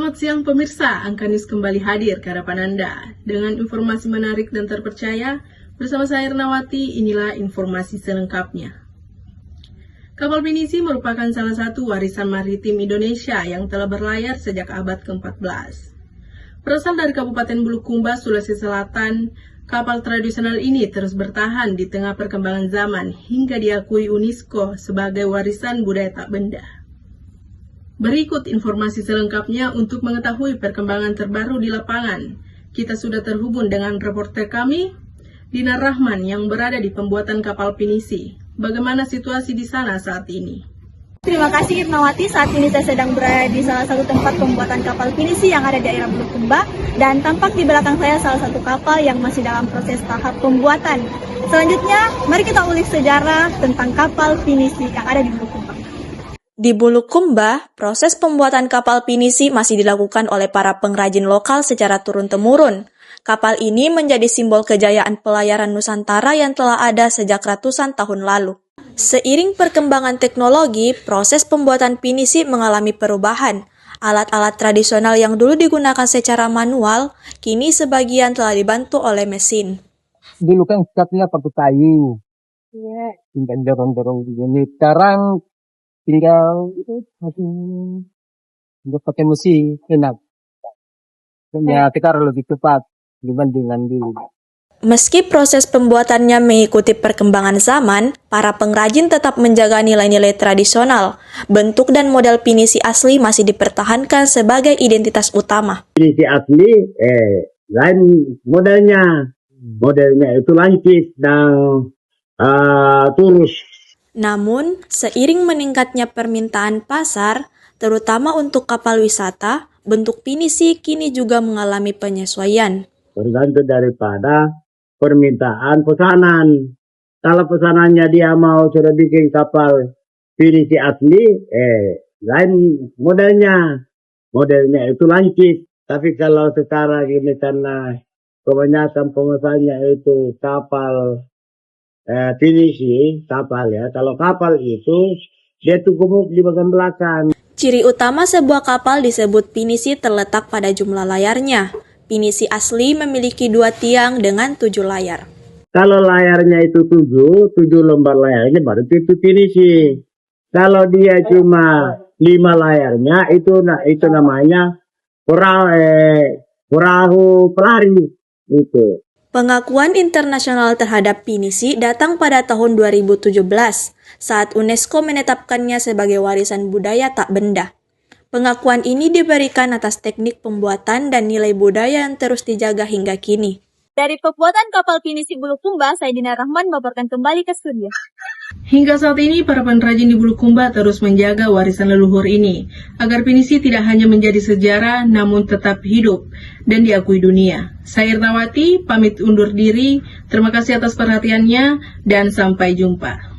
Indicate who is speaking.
Speaker 1: Selamat siang pemirsa, Angka News kembali hadir ke hadapan Anda dengan informasi menarik dan terpercaya. Bersama saya Ernawati, inilah informasi selengkapnya. Kapal pinisi merupakan salah satu warisan maritim Indonesia yang telah berlayar sejak abad ke-14. Berasal dari Kabupaten Bulukumba, Sulawesi Selatan, kapal tradisional ini terus bertahan di tengah perkembangan zaman hingga diakui UNESCO sebagai warisan budaya tak benda. Berikut informasi selengkapnya untuk mengetahui perkembangan terbaru di lapangan. Kita sudah terhubung dengan reporter kami, Dinar Rahman, yang berada di pembuatan kapal pinisi. Bagaimana situasi di sana saat ini?
Speaker 2: Terima kasih Irnawati, saat ini saya sedang berada di salah satu tempat pembuatan kapal pinisi yang ada di daerah Bulukumba, dan tampak di belakang saya salah satu kapal yang masih dalam proses tahap pembuatan. Selanjutnya, mari kita ulik sejarah tentang kapal pinisi yang ada di Bulukumba.
Speaker 3: Di Bulukumba, proses pembuatan kapal pinisi masih dilakukan oleh para pengrajin lokal secara turun-temurun. Kapal ini menjadi simbol kejayaan pelayaran Nusantara yang telah ada sejak ratusan tahun lalu. Seiring perkembangan teknologi, proses pembuatan pinisi mengalami perubahan. Alat-alat tradisional yang dulu digunakan secara manual, kini sebagian telah dibantu oleh mesin.
Speaker 4: Dulu kan skatnya pakai kayu, tinggal dorong-dorong begini. Sekarang tinggal itu pakai mesin, enak. Ya, sekarang lebih cepat dibandingkan dulu.
Speaker 3: Meski proses pembuatannya mengikuti perkembangan zaman, para pengrajin tetap menjaga nilai-nilai tradisional. Bentuk dan model pinisi asli masih dipertahankan sebagai identitas utama.
Speaker 5: Pinisi asli, lain modelnya itu lancip dan turus.
Speaker 3: Namun, seiring meningkatnya permintaan pasar, terutama untuk kapal wisata, bentuk pinisi kini juga mengalami penyesuaian.
Speaker 5: Tergantung daripada permintaan pesanan. Kalau pesanannya dia mau sudah bikin kapal pinisi asli, lain modelnya itu lancip. Tapi kalau sekarang ini karena kebanyakan pemesannya itu kapal pinisi kapal ya. Kalau kapal itu dia tuh gemuk di bagian belakang.
Speaker 3: Ciri utama sebuah kapal disebut pinisi terletak pada jumlah layarnya. Pinisi asli memiliki 2 tiang dengan 7 layar.
Speaker 5: Kalau layarnya itu 7 lembar layarnya baru itu pinisi. Kalau dia cuma 5 layarnya itu namanya perahu pelari itu.
Speaker 3: Pengakuan internasional terhadap pinisi datang pada tahun 2017 saat UNESCO menetapkannya sebagai warisan budaya tak benda. Pengakuan ini diberikan atas teknik pembuatan dan nilai budaya yang terus dijaga hingga kini.
Speaker 2: Dari pembuatan kapal pinisi Bulukumba, saya Dinar Rahman melaporkan kembali ke studio.
Speaker 1: Hingga saat ini, para pengrajin di Bulukumba terus menjaga warisan leluhur ini, agar pinisi tidak hanya menjadi sejarah, namun tetap hidup dan diakui dunia. Saya Ernawati, pamit undur diri. Terima kasih atas perhatiannya, dan sampai jumpa.